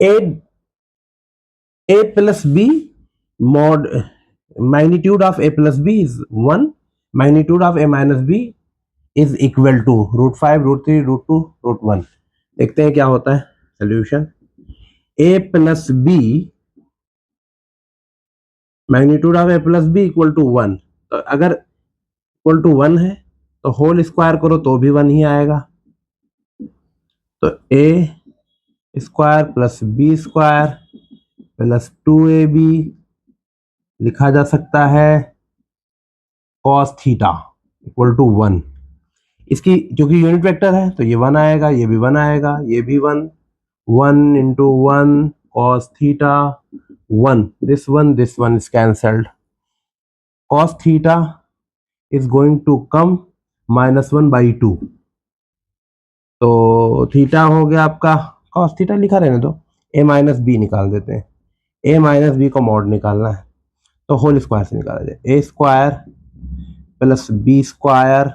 A plus B mod magnitude of a plus b is 1, magnitude of a minus b is equal to √5 √3 √2 √1। देखते हैं क्या होता है solution. a plus B magnitude of a plus B equal to 1, तो अगर equal to 1 है तो whole square करो तो भी 1 ही आएगा। तो a square plus B square plus 2ab लिखा जा सकता है cos थीटा इक्वल टू 1। इसकी क्योंकि यूनिट वेक्टर है तो ये 1 आएगा, ये भी 1 आएगा, ये भी 1, 1 into 1 cos theta 1, this one is cancelled, cos theta is going to come -1/2, तो थीटा हो गया आपका cos थीटा लिखा रहने दो, a माइनस बी निकाल देते हैं, a माइनस बी को मॉड निकालना है तो होल स्क्वायर से निकाला जाए, a square plus B square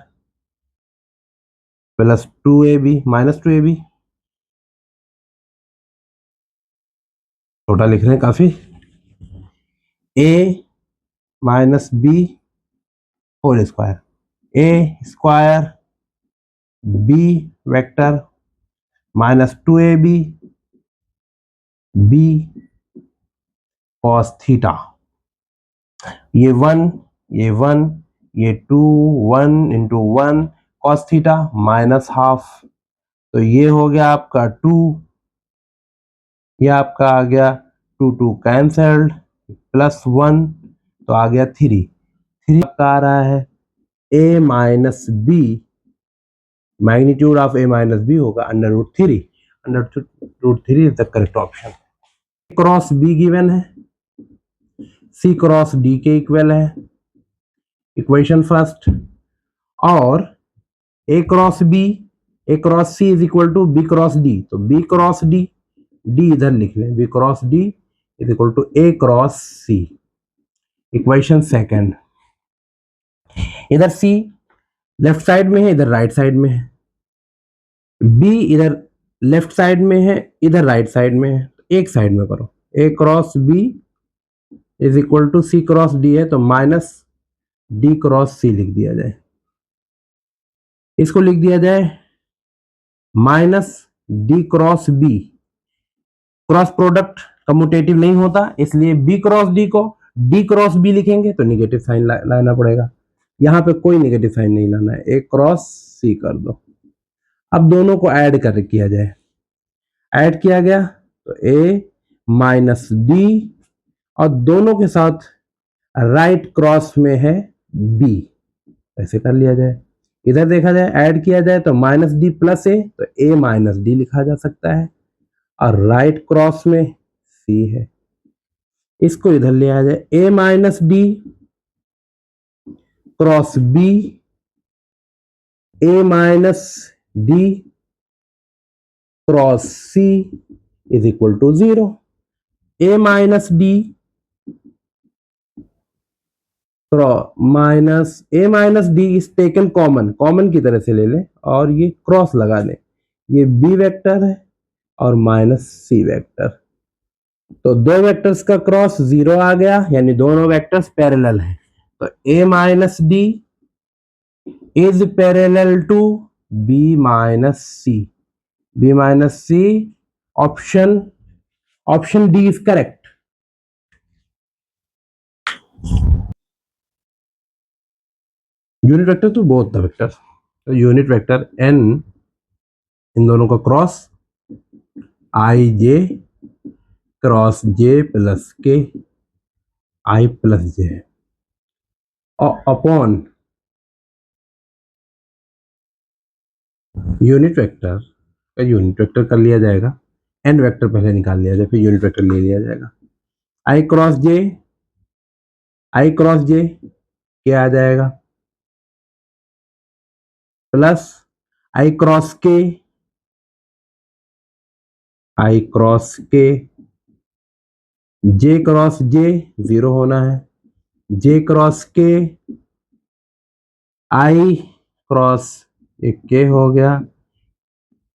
plus 2ab minus 2ab, छोटा लिख रहे हैं काफी, a minus B whole square, A square B vector minus 2ab B cos theta, ये 1 ये 1 ये 2 1 into 1 cos theta minus half, तो ये हो गया आपका 2, ये आपका आ गया 2 2 कैंसल्ड प्लस 1 तो आ गया 3 आपका आ रहा है a minus B, magnitude of a minus B होगा √3, √3 is the correct option. Cross b given है, c क्रॉस d के इक्वल है इक्वेशन फर्स्ट, और a cross c is equal to b cross d, तो b क्रॉस d इधर लिख लें, b cross d is equal to a cross c, equation second. इधर c left side में है, इधर राइट साइड में है, b इधर लेफ्ट साइड में है, इधर राइट साइड में है, एक साइड में करो, a cross b is equal to c cross d है तो माइनस d क्रॉस c लिख दिया जाए, इसको लिख दिया जाए minus d cross b, cross product commutative नहीं होता इसलिए b क्रॉस d को d क्रॉस b लिखेंगे तो निगेटिव साइन लाना पड़ेगा, यहां पे कोई निगेटिव साइन नहीं लाना है, a क्रॉस c कर दो। अब दोनों को ऐड कर किया जाए, ऐड किया गया तो a माइनस d और दोनों के साथ राइट क्रॉस में है b, ऐसे कर लिया जाए। इधर देखा जाए ऐड किया जाए तो माइनस डी प्लस ए तो a माइनस डी लिखा जा सकता है, और राइट क्रॉस में c है, इसको इधर ले आ जाए, a minus D cross b, a minus D cross c is equal to 0, a minus D minus D is taken common की तरह से ले लें और ये क्रॉस लगा दें, ये b वेक्टर है और माइनस c वेक्टर, तो दो वेक्टर्स का क्रॉस 0 आ गया, यानी दोनों वेक्टर्स पैरेलल हैं, तो a minus D is parallel to b minus c, option D is correct. Unit vector to both the vector, तो यूनिट वेक्टर n इन दोनों का cross i j cross j plus k i plus j upon unit vector कर लिया जाएगा, N vector पहले निकाल लिया जाए फिर यूनिट वेक्टर ले लिया जाएगा, i क्रॉस j क्या आ जाएगा plus i cross k j cross j 0 होना है, j cross k i cross एक k हो गया,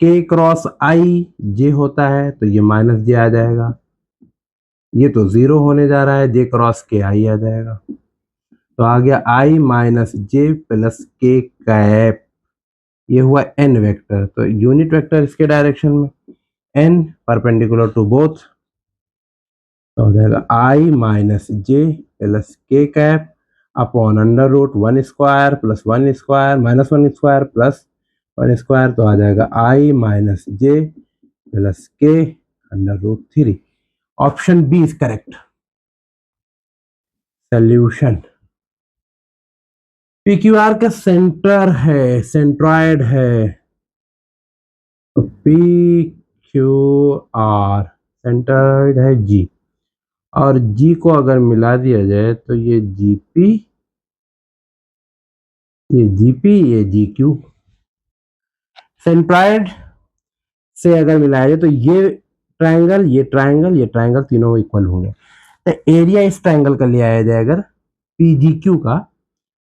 के क्रॉस आई जे होता है तो ये माइनस जे आ जाएगा, ये तो 0 होने जा रहा है, जे क्रॉस के आई आ जाएगा, तो आ गया I minus J plus K cap, ये हुआ एन वेक्टर। तो यूनिट वेक्टर इसके डायरेक्शन में एन परपेंडिकुलर टू बोथ, तो हो जाएगा I minus J plus K cap upon under root 1 square plus 1 square minus 1 square plus 1 square, तो आ जाएगा I minus J plus K under root 3। Option B is correct solution. PQR का centre है, centroid है, तो PQR centroid है G, और G को अगर मिला दिया जाए तो ये GP, ये GP, ये GQ। सेंट्रॉइड से अगर मिलाया जाए तो ये ट्रायंगल, ये ट्रायंगल, ये ट्रायंगल तीनों इक्वल होंगे, तो एरिया इस ट्रायंगल का ले आया जाए अगर PGQ का,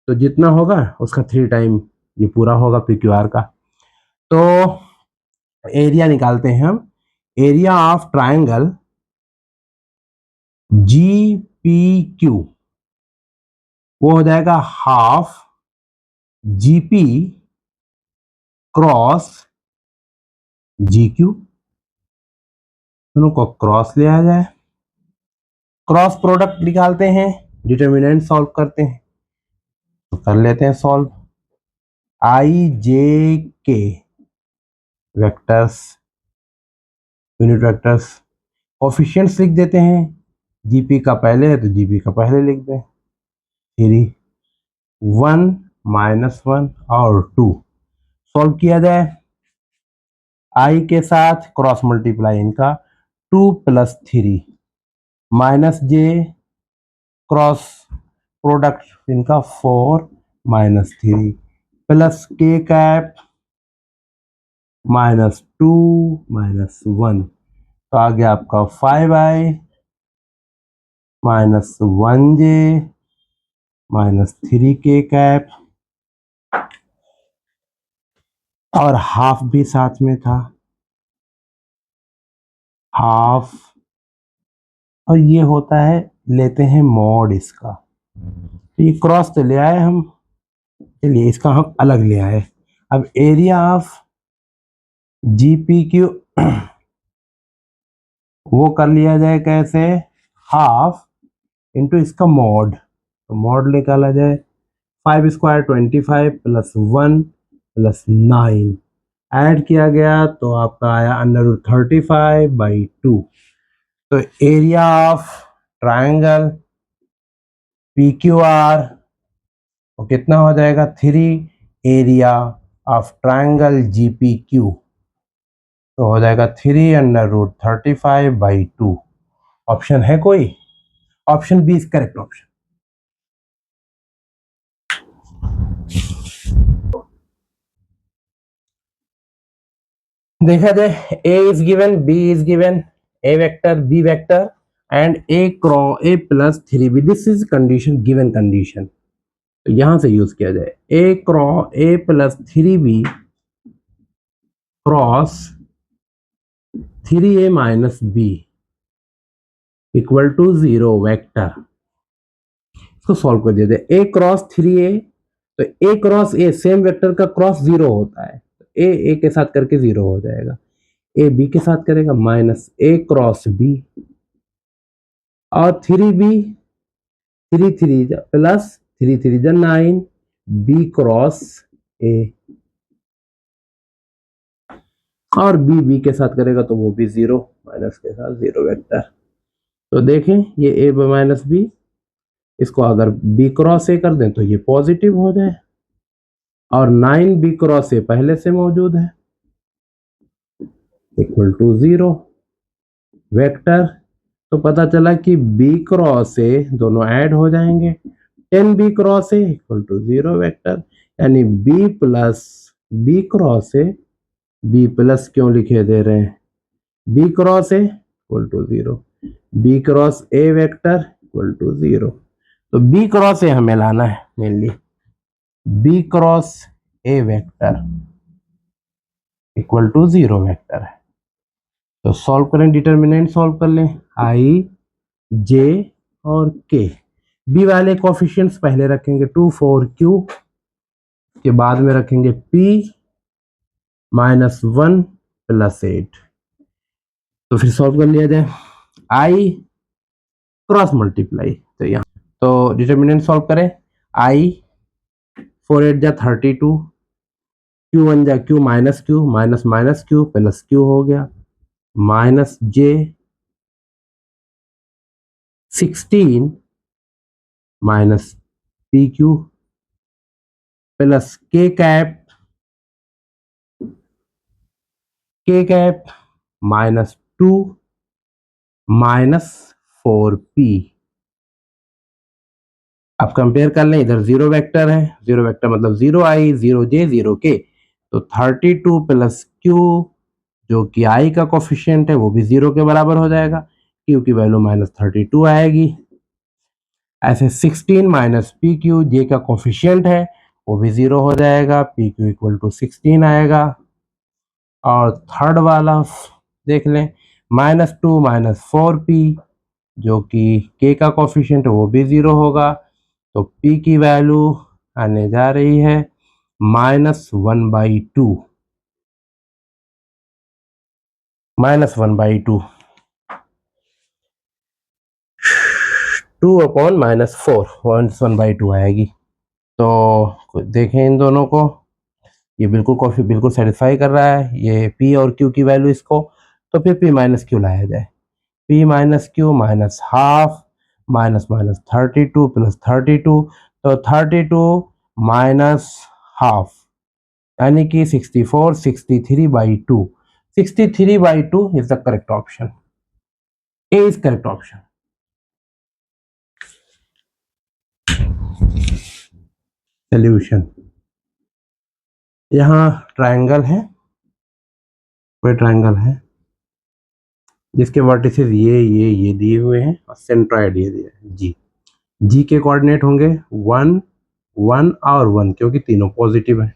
तो जितना होगा उसका 3 टाइम ये पूरा होगा PQR का। तो एरिया निकालते हैं हम, एरिया ऑफ ट्रायंगल GPQ वो हो जाएगा हाफ GP क्रॉस GQ, दोनों को क्रॉस ले आ जाए, क्रॉस प्रोडक्ट निकालते हैं, डिटर्मिनेंट सॉल्व करते हैं, तो कर लेते हैं सॉल्व। आई जे के वेक्टर्स, यूनिट वेक्टर्स, कोफिशिएंट्स लिख देते हैं, जीपी का पहले है तो जीपी का पहले लिख दें, 3 1 -1 और 2 सॉल्व किया जाए, आई के साथ क्रॉस मल्टीप्लाई इनका 2 + 3 माइनस जे क्रॉस प्रोडक्ट इनका 4 -3 प्लस के कैप -2 -1, तो आ गया आपका 5i -1j -3k कैप, और हाफ भी साथ में था, हाफ, और ये होता है, लेते हैं मॉड इसका, तो ये क्रॉस तो ले आए हम, चलिए इसका हम अलग ले आए। अब एरिया ऑफ GPQ वो कर लिया जाए कैसे, हाफ इंटू इसका मॉड, तो मॉड निकाला जाए, 5 स्क्वायर 25 + 1 + 9 ऐड किया गया तो आपका आया √35/2। तो एरिया ऑफ ट्रायंगल PQR वो कितना हो जाएगा 3, एरिया ऑफ ट्रायंगल GPQ तो हो जाएगा 3√35/2। ऑप्शन है कोई, option B is correct option. देखा जाए, A is given, B is given, A vector, B vector and A + 3B, this is condition, given condition, तो यहां से यूज किया जाए, A + 3B cross 3A - B equal to 0 vector, इसको solve कर दिया जाए, A क्रॉस 3A, तो A cross A same vector का क्रॉस 0 होता है, तो A के साथ करके 0 हो जाएगा, A B के साथ करेगा -A क्रॉस B, और 3B 3 3 plus 3 3 9 B cross A, और B के साथ करेगा तो वो भी 0, माइनस के साथ 0 वेक्टर, तो देखें ये A - B, इसको अगर B क्रॉस A कर दें तो ये पॉजिटिव हो जाए, और 9B क्रॉस A पहले से मौजूद है इक्वल टू 0 वेक्टर, तो पता चला कि B क्रॉस A दोनों ऐड हो जाएंगे, 10B cross A equal to 0 vector, यानी B + B cross A, B plus क्यों लिखे दे रहे हैं, B cross A equal to 0, B cross A vector equal to 0, तो B क्रॉस A हमें लाना है mainly, B cross A vector, equal to 0 vector है। तो सॉल्व करें, डिटर्मिनेंट सॉल्व कर लें, आई जे और के। बी वाले कोफिशिएंट्स पहले रखेंगे 2 4 क्यू, के बाद में रखेंगे पी -1 + 8। तो फिर सॉल्व कर लिया जाए, आई क्रॉस मल्टीप्लाई, तो यहाँ तो डिटर्मिनेंट सॉल्व करें, आई 4 8 जा 32, क्यू 1 जा Q minus minus Q plus Q हो गया, माइनस जे 16 minus P Q plus K cap -2 -4p। अब कंपेयर कर लें, इधर 0 वेक्टर है, 0 वेक्टर मतलब 0i 0j 0k, तो 32 + q जो कि i का कोफिशिएंट है वो भी 0 के बराबर हो जाएगा, q की वैल्यू -32 आएगी। ऐसे 16 माइनस पी क्यू जे का कोफिशिएंट है वो भी 0 हो जाएगा, पी क्यू इक्वल टू 16 आएगा। और थर्ड वाला देख लें, -2 -4p जो कि k का कोफिशिएंट है वो भी 0 होगा, तो p की वैल्यू आने जा रही है -1/2, -1/2, 2 अपॉन -4, 1/2 आएगी। तो देखें इन दोनों को, ये बिल्कुल सेटिस्फाई कर रहा है, ये p और q की वैल्यू इसको, तो फिर p माइनस q लाया जाए, p minus q minus half minus minus 32 + 32, तो 32 माइनस हाफ यानी कि 64, 63/2, 63/2 is the correct option, A is correct option. Solution, यहाँ ट्रायंगल है, कोई ट्रायंगल है जिसके वर्टिसेस ये दिए हुए हैं और सेंट्रॉइड ये दिया है जी। जी के कोऑर्डिनेट होंगे 1 1 और 1 क्योंकि तीनों पॉजिटिव है।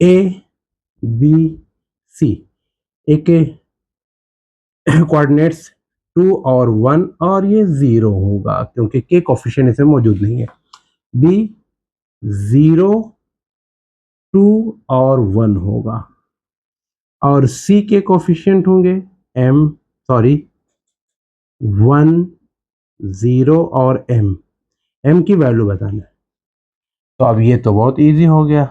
ए बी सी, ए के कोऑर्डिनेट्स 2 और 1 और ये 0 होगा क्योंकि के कोफिशिएंट इसमें मौजूद नहीं है। बी 0 2 और 1 होगा, और सी के कोफिशिएंट होंगे 1 0 और m की वैल्यू बताना है। तो अब ये तो बहुत इजी हो गया,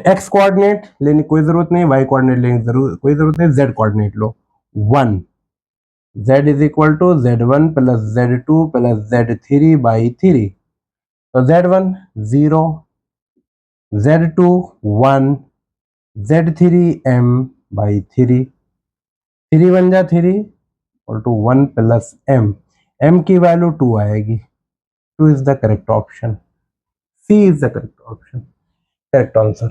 एक्स कोऑर्डिनेट लेने की कोई जरूरत नहीं, वाई कोऑर्डिनेट लेने की कोई जरूरत नहीं, जेड कोऑर्डिनेट लो 1, z is equal to z1 + z2 + z3/3, तो z1 0, z2 1, z3 m/3, 3 1 जा 3 और 1 + m की वैल्यू 2 आएगी, 2 is the correct option, C is the correct option, correct answer.